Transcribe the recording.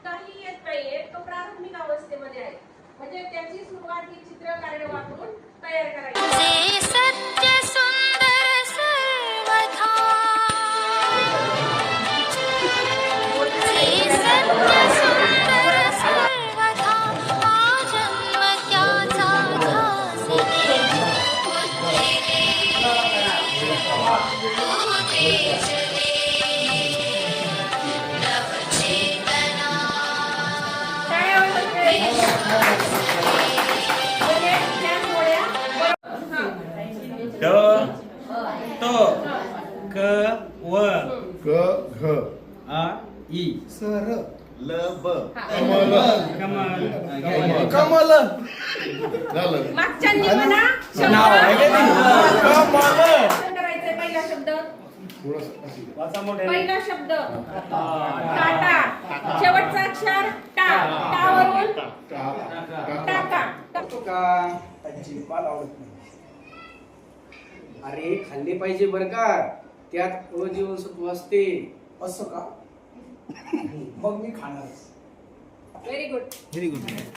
काही येत नाहीये, तो प्राथमिक अवस्थेमध्ये आहे. म्हणजे त्याची सुरुवात ही चित्रकार्य वापरून तयार करायची. सत्य सुंदर सर्वथा ई सर ल ब कमल कमल कमल मागच्या म्हणा नाव आहे का ते? कमल करायचंय. पहिला शब्द वाचा मोठे पहिला शब्द टाटा, शेवटचा अक्षर टा, टावरून टाका. का अजिबात आवडत नाही. अरे खाल्ले पाहिजे बर का, त्यात अ जीवनसत्व असते. असं का? मग मी खाणारच. Very good. Very good.